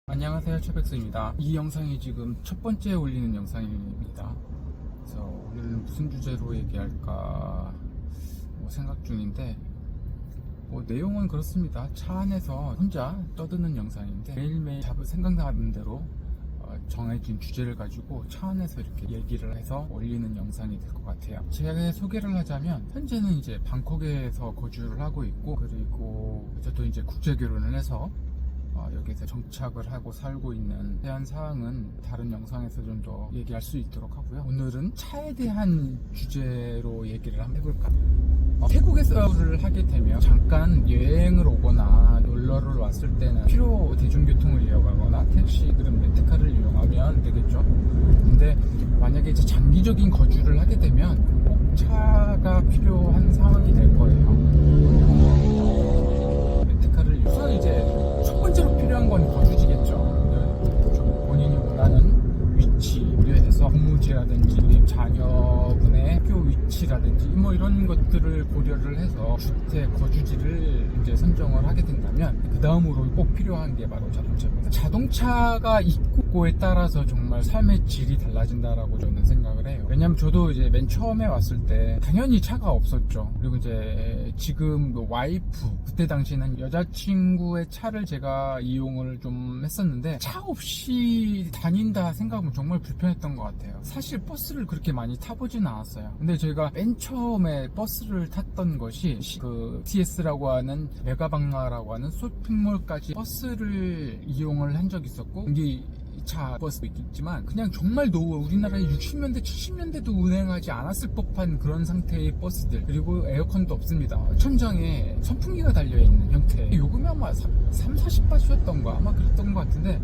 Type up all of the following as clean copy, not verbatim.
안녕하세요, 최백수입니다. 이 영상이 지금 첫 번째 올리는 영상입니다. 그래서 오늘은 무슨 주제로 얘기할까 생각 중인데, 내용은 그렇습니다. 차 안에서 혼자 떠드는 영상인데, 매일매일 생각나는 대로 정해진 주제를 가지고 차 안에서 이렇게 얘기를 해서 올리는 영상이 될 것 같아요. 제가 소개를 하자면, 현재는 이제 방콕에서 거주를 하고 있고, 그리고 저도 이제 국제 결혼을 해서 여기서 정착을 하고 살고 있는 대한 사항은 다른 영상에서 좀 더 얘기할 수 있도록 하고요. 오늘은 차에 대한 주제로 얘기를 한번 해볼까. 태국에서를 하게 되면 잠깐 여행을 오거나 놀러를 왔을 때는 필요 대중교통을 이용하거나 택시 그런 렌트카를 이용하면 되겠죠. 근데 만약에 이제 장기적인 거주를 하게 되면 꼭 차가 필요한 상황이 될 거예요. 렌트카를 우선 이제 첫 번째로 필요한 건 거주지겠죠. 본인이 원하는 위치에 대해서 업무지라든지 자녀분의 학교 위치라든지 이런 것들을 고려를 해서 주택 거주지를 이제 선정을 하게 된다면 그 다음으로 꼭 필요한 게 바로 자동차입니다. 자동차가 있고에 따라서 정말 삶의 질이 달라진다라고 저는 생각을 해요. 왜냐면 저도 이제 맨 처음에 왔을 때 당연히 차가 없었죠. 그리고 이제 지금 와이프 그때 당시에는 여자친구의 차를 제가 이용을 좀 했었는데 차 없이 다닌다 생각하면 정말 불편했던 것 같아요. 사실 버스를 그렇게 많이 타보지는 않았어요. 근데 저희가 맨 처음에 버스를 탔던 것이 그 TS라고 하는 메가방가라고 하는 쇼핑몰까지 버스를 이용을 한 적이 있었고, 차 버스도 있겠지만 그냥 정말 우리나라의 60년대 70년대도 운행하지 않았을 법한 그런 상태의 버스들, 그리고 에어컨도 없습니다. 천장에 선풍기가 달려있는 형태. 요금이 아마 30-40바트였던가 아마 그랬던 것 같은데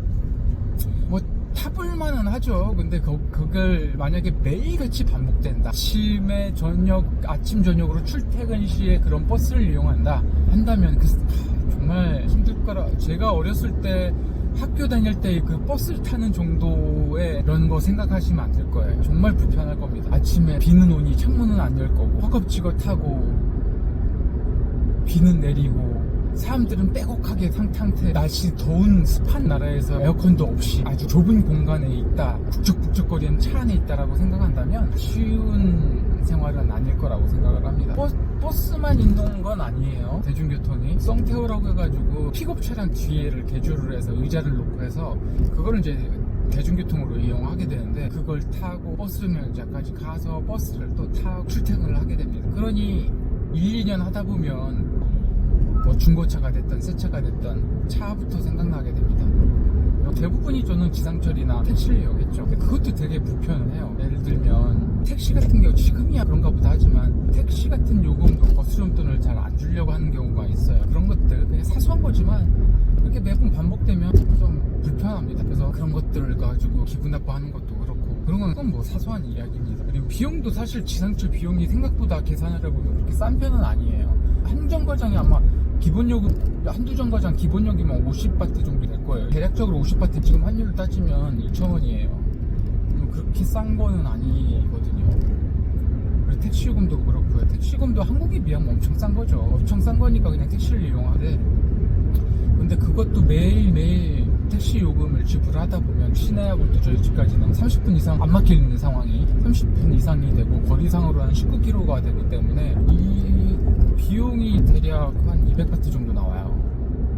타볼만은 하죠. 근데 그걸 만약에 매일같이 반복된다, 아침 저녁으로 출퇴근 시에 그런 버스를 이용한다 한다면 정말 힘들 거라. 제가 어렸을 때 학교 다닐 때 그 버스를 타는 정도의 이런 거 생각하시면 안 될 거예요. 정말 불편할 겁니다. 아침에 비는 오니 창문은 안 열 거고, 허겁지겁 타고 비는 내리고, 사람들은 빼곡하게 상태, 날씨 더운 습한 나라에서 에어컨도 없이 아주 좁은 공간에 있다, 북적북적거리는 차 안에 있다라고 생각한다면 쉬운 생활은 아닐 거라고 생각을 합니다. 버스만 있는 건 아니에요. 대중교통이 썽태우라고 해가지고 픽업 차량 뒤에를 개조를 해서 의자를 놓고 해서 그거를 이제 대중교통으로 이용하게 되는데, 그걸 타고 버스 정류장까지 가서 버스를 또 타고 출퇴근을 하게 됩니다. 그러니 1-2년 하다 보면 중고차가 됐든 새 차가 됐든 차부터 생각나게 됩니다. 대부분이 저는 기상철이나 택시를 이용했죠. 근데 그것도 되게 불편해요. 예를 들면 택시 같은 경우 지금이야 그런가 보다 하지만 택시 같은 요금도 버스용돈을 잘 안 주려고 하는 경우가 있어요. 그런 것들 그냥 사소한 거지만 이렇게 매번 반복되면 좀 불편합니다. 그래서 그런 것들을 가지고 기분 나빠하는 것도 그렇고, 그런 건 사소한 이야기입니다. 그리고 비용도 사실 지상철 비용이 생각보다 계산을 해보면 그렇게 싼 편은 아니에요. 한 정거장이 아마 기본요금, 한두 정거장 기본요금이면 50바트 정도 될 거예요. 대략적으로 50바트 지금 환율로 따지면 2,000원이에요. 그렇게 싼 거는 아니거든요. 그리고 택시요금도 그렇고요. 택시요금도 한국에 비하면 엄청 싼 거죠. 엄청 싼 거니까 그냥 택시를 이용하되, 근데 그것도 매일매일 택시 요금을 지불하다 보면 시내하고 저희 집까지는 30분 이상 안 막히는 상황이 30분 이상이 되고, 거리상으로 한 19km가 되기 때문에 이 비용이 대략 한 200바트 정도 나와요.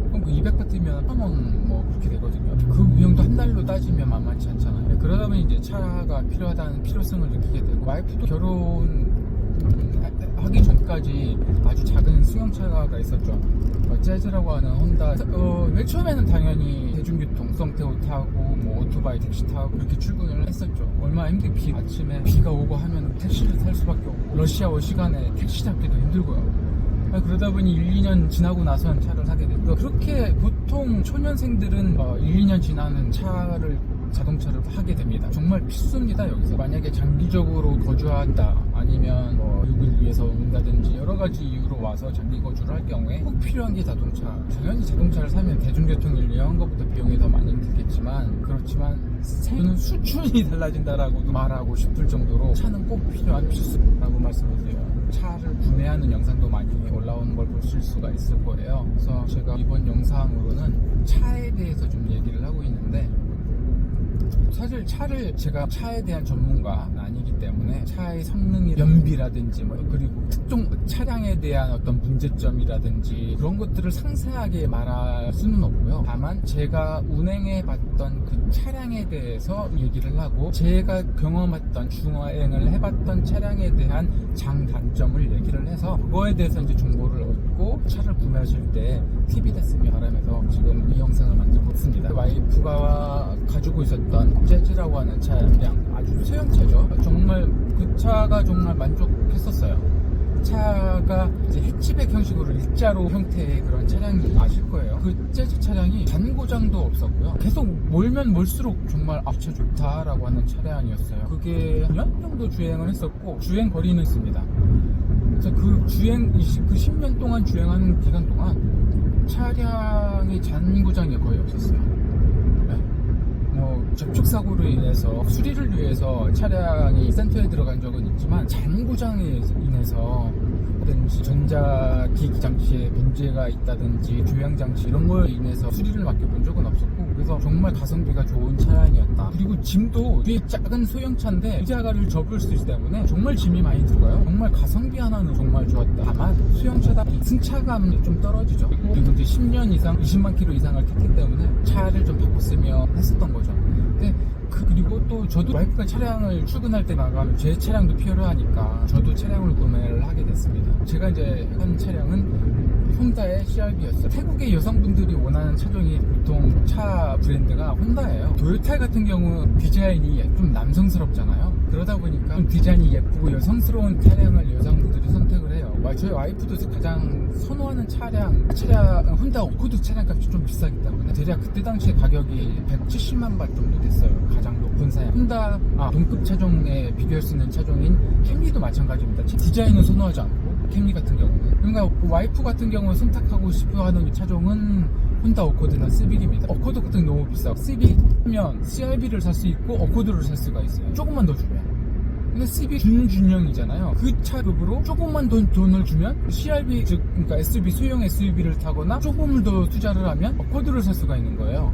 그럼 그 200바트면 1,000원 그렇게 되거든요. 그 비용도 한 달로 따지면 만만치 않잖아요. 그러다 보니 이제 차가 필요하다는 필요성을 느끼게 되고, 와이프도 결혼하기 전까지 아주 작은 승용차가 있었죠. 재즈라고 하는 혼다. 맨 처음에는 당연히 대중교통 썽태우 타고 오토바이 택시 타고 그렇게 출근을 했었죠. 얼마나 힘들게 아침에 비가 오고 하면 택시를 탈 수밖에 없고, 러시아워 시간에 택시 잡기도 힘들고요. 그러다 보니 1-2년 지나고 나선 차를 사게 됐고, 그렇게 보통 초년생들은 1-2년 지나는 자동차를 하게 됩니다. 정말 필수입니다. 여기서 만약에 장기적으로 거주한다, 아니면 교육을 위해서 온다든지 여러 가지 이유로 와서 장기 거주를 할 경우에 꼭 필요한 게 자동차. 당연히 자동차를 사면 대중교통을 이용한 것보다 비용이 더 많이 들겠지만, 그렇지만 저는 수준이 달라진다라고도 말하고 싶을 정도로 차는 꼭 필요한 필수라고 말씀을 드려요. 차를 구매하는 영상도 많이 올라오는 걸 보실 수가 있을 거예요. 그래서 제가 이번 영상으로는 차에 대해서 좀 얘기를 하고 있는데, 사실 제가 차에 대한 전문가는 아니기 때문에 차의 성능이 연비라든지 그리고 특정 차량에 대한 어떤 문제점이라든지 그런 것들을 상세하게 말할 수는 없고요. 다만 제가 운행해 봤던 그 차량에 대해서 얘기를 하고, 제가 경험했던 주행을 해봤던 차량에 대한 장단점을 얘기를 해서 그거에 대해서 이제 정보를 얻고 차를 구매하실 때 팁이 됐으면 바라면서 지금 이 영상을 만들고 있습니다. 와이프가 가지고 있었던 재즈라고 하는 차량, 아주 소형차죠. 정말 그 차가 정말 만족했었어요. 차가 이제 해치백 형식으로 일자로 형태의 그런 차량이 아실 거예요. 그 재즈 차량이 잔고장도 없었고요. 계속 몰면 몰수록 정말 이 차 좋다라고 하는 차량이었어요. 그게 2년 정도 주행을 했었고, 주행 거리는 있습니다. 그래서 그 10년 동안 주행하는 기간 동안 차량의 잔고장이 거의 없었어요. 접촉사고로 인해서 수리를 위해서 차량이 센터에 들어간 적은 있지만, 잔고장에 인해서 전자기기 장치에 문제가 있다든지 조향장치 이런 거에 인해서 수리를 맡겨본 적은 없었고, 그래서 정말 가성비가 좋은 차량이었다. 그리고 짐도 되게 작은 소형차인데 의자가를 접을 수 있기 때문에 정말 짐이 많이 들어가요. 정말 가성비 하나는 정말 좋았다. 다만 소형차다 승차감은 좀 떨어지죠. 그리고 이제 10년 이상 20만 킬로 이상을 탔기 때문에 차를 좀 바꿨으면 했었던 거죠. 근데 그리고 또 저도 와이프가 차량을 출근할 때 나가면 제 차량도 필요하니까 저도 차량을 구매를 하게 됐습니다. 제가 이제 한 차량은 혼다의 CR-V였어요. 태국의 여성분들이 원하는 차종이 보통 차 브랜드가 혼다예요. 도요타 같은 경우 디자인이 좀 남성스럽잖아요. 그러다 보니까 좀 디자인이 예쁘고 여성스러운 차량을 여성분들이 선택을 해요. 저희 와이프도 가장 선호하는 차량 혼다 어코드 차량값이 좀 비싸기 때문에 대략 그때 당시에 가격이 170만 바트 정도 됐어요. 가장 높은 사양. 혼다 동급 차종에 비교할 수 있는 차종인 캠리도 마찬가지입니다. 디자인은 선호하지 않고, 캠리 같은 경우는. 그러니까 와이프 같은 경우 선택하고 싶어 하는 차종은 혼다 어코드나 시빅입니다. 어코드 같은 게 너무 비싸고, 시빅이면 CR-V를 살 수 있고 어코드를 살 수가 있어요. 조금만 더 주면. 근데 시빅 준준형이잖아요. 그 차급으로 조금만 돈을 주면 CR-V, 그러니까 SUV, 소형 SUV를 타거나 조금을 더 투자를 하면 어코드를 살 수가 있는 거예요.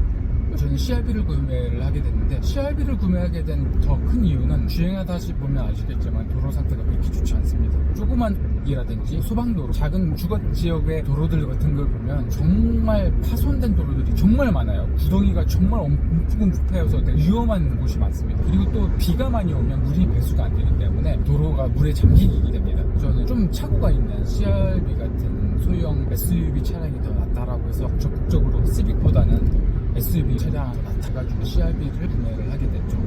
저는 CR-V를 구매를 하게 됐는데, CR-V를 구매하게 된 더 큰 이유는 주행하다 보면 아시겠지만 도로 상태가 그렇게 좋지 않습니다. 조그만 이라든지 소방도로, 작은 주거지역의 도로들 같은 걸 보면 정말 파손된 도로들이 정말 많아요. 구덩이가 정말 움푹움푹해서 위험한 곳이 많습니다. 그리고 또 비가 많이 오면 물이 배수가 안 되기 때문에 도로가 물에 잠기게 됩니다. 저는 좀 차고가 있는 CR-V 같은 소형 SUV 차량이 더 낫다라고 해서 적극적으로 시빅보다는 SUV 차량을 낫다가지고 CR-V를 구매를 하게 됐죠.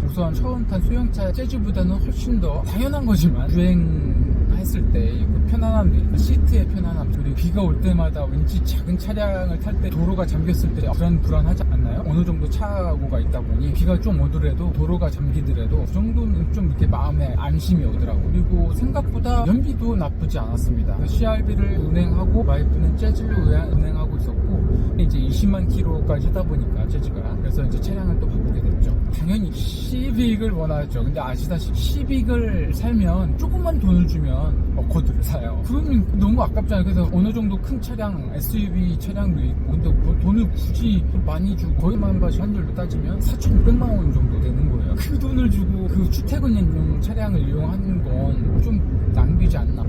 우선 처음 탄 소형차 재즈보다는 훨씬 더 당연한 거지만 주행했을 때 그 편안함, 그 시트의 편안함, 그리고 비가 올 때마다 왠지 작은 차량을 탈 때 도로가 잠겼을 때 불안하지 않나요? 어느 정도 차고가 있다 보니 비가 좀 오더라도 도로가 잠기더라도 그 정도는 좀 이렇게 마음에 안심이 오더라고요. 그리고 생각보다 연비도 나쁘지 않았습니다. CR-V를 운행하고 와이프는 재즈를 운행하고 있었고, 이제 20만 킬로까지 하다 보니까 재즈가, 그래서 이제 차량을 또 바꾸게 됐죠. 당연히 시빅을 원하죠. 근데 아시다시피 시빅을 살면 조금만 돈을 주면 어코드를 사요. 그러면 너무 아깝잖아요. 그래서 어느 정도 큰 차량, SUV 차량도 있고, 근데 그 돈을 굳이 많이 주고, 거의 만바시 환율로 따지면 4,600만 원 정도 되는 거예요. 그 돈을 주고 그 출퇴근용 차량을 이용하는 건 좀 낭비지 않나.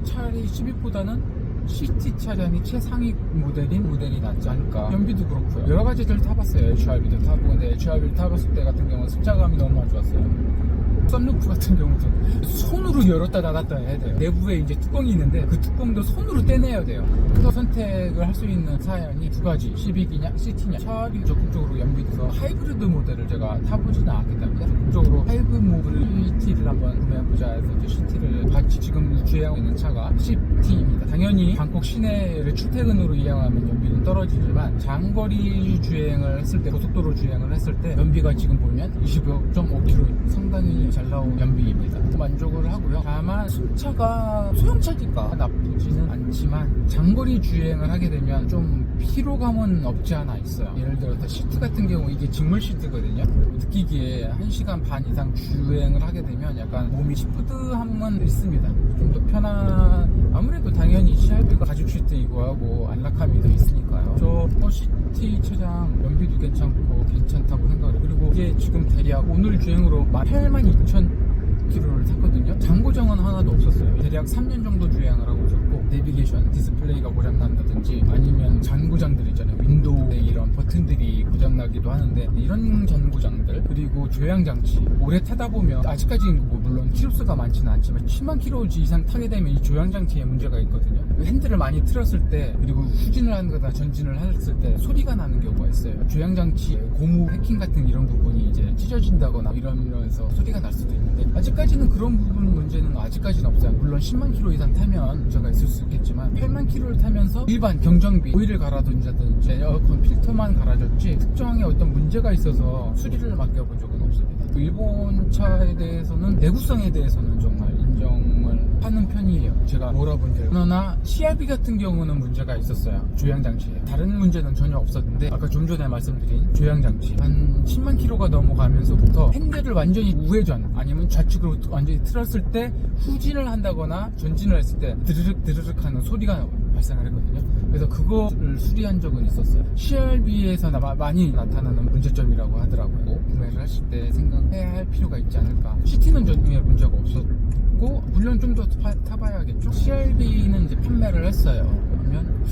차라리 시빅보다는 시티 차량이 최상위 모델이 낫지 않을까. 연비도 그렇고요. 여러 가지들 타봤어요. HRV도 타보고, 근데 HRV를 타봤을 때 같은 경우는 승차감이 너무 안 좋았어요. 썬루프 같은 경우도 손으로 열었다 닫았다 해야 돼요. 내부에 이제 뚜껑이 있는데 그 뚜껑도 손으로 떼내야 돼요. 그래서 선택을 할 수 있는 사양이 두 가지, 시빅이냐 시티냐. 차량이 적극적으로 연비돼서 하이브리드 모델을 제가 타보지는 않기 때문에 적극적으로 하이브 모델 CT를 한번 구매해보자 해서 이제 CT를 같이 지금 주행하고 있는 차가 CT입니다. 당연히 방콕 시내를 출퇴근으로 이용하면 연비는 떨어지지만 장거리 주행을 했을 때, 고속도로 주행을 했을 때 연비가 지금 보면 25.5km, 상당히 잘 나온 연비입니다. 만족을 하고요. 다만 순차가 소형차니까 나쁘지는 않지만 장거리 주행을 하게 되면 좀 피로감은 없지 않아 있어요. 예를 들어서 시트 같은 경우 이게 직물 시트거든요. 느끼기에 1시간 반 이상 주행을 하게 되면 약간 몸이 시푸드함은 있습니다. 좀 더 편한, 아무래도 당연히 CR-V가 가죽 시트이고 하고 안락함이 더 있으니까요. 저 퍼시티 차량 연비도 괜찮다고 생각해요. 그리고 이게 지금 대략 오늘 주행으로 82,000km를 탔거든요. 장고장은 하나도 없었어요. 대략 3년 정도 주행을 하고 있었고, 내비게이션 디스플레이가 고장난다든지 아니면 잔고장들 있잖아요. 윈도우에 이런 버튼들이 고장나기도 하는데 이런 잔고장들, 그리고 조향장치 오래 타다 보면 아직까지는 뭐 물론 키로수가 많지는 않지만 10만 킬로지 이상 타게 되면 이 조향장치에 문제가 있거든요. 핸들을 많이 틀었을 때, 그리고 후진을 하는 거다 전진을 했을 때 소리가 나는 경우가 있어요. 조향장치 고무 해킹 같은 이런 부분이 이제 찢어진다거나 이러면서 소리가 날 수도 있는데, 아직까지는 그런 부분 문제는 아직까지는 없어요. 물론 10만 킬로 이상 타면 문제가 있을 수 있겠지만 8만 킬로를 타면서 일반 경정비 오일을 갈아둔다든지 에어컨 필터만 갈아줬지 특정하게 어떤 문제가 있어서 수리를 맡겨본 적은 없습니다. 일본 차에 대해서는 내구성에 대해서는 정말 인정을 하는 편이에요. 제가 몰아본 적. 그러나 CR-V 같은 경우는 문제가 있었어요. 조향장치에. 다른 문제는 전혀 없었는데 아까 좀 전에 말씀드린 조향장치 한 10만 킬로가 넘어가면서부터 핸들을 완전히 우회전 아니면 좌측으로 완전히 틀었을 때 후진을 한다거나 전진을 했을 때 드르륵 드르륵 하는 소리가 발생을 했거든요. 그래서 그거를 수리한 적은 있었어요. CR-V에서 많이 나타나는 문제점이라고 하더라고요. 구매를 하실 때 생각해야 할 필요가 있지 않을까. CT는 전혀 문제가 없었고, 물론 좀 더 타봐야겠죠. CR-V는 이제 판매를 했어요. 그러면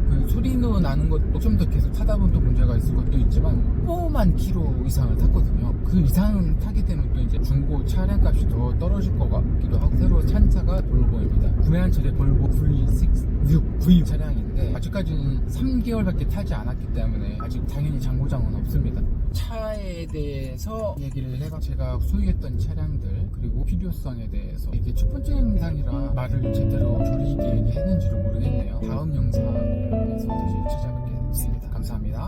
그 소리는 나는 것도 좀 더 계속 타다 보면 또 문제가 있을 것도 있지만 5만 킬로 이상을 탔거든요. 그 이상을 타게 되면 또 이제 중고 차량값이 더 떨어질 것 같기도 하고, 새로 산 차가 볼보입니다. 구매한 차량이 볼보 V6 차량인데 아직까지는 3개월밖에 타지 않았기 때문에 아직 당연히 장고장은 없습니다. 차에 대해서 얘기를 해가 제가 소유했던 차량들 그리고 필요성에 대해서 이게 첫 번째 영상이라 말을 제대로 조리 있게 얘기했는지도 모르겠네요. 다음 영상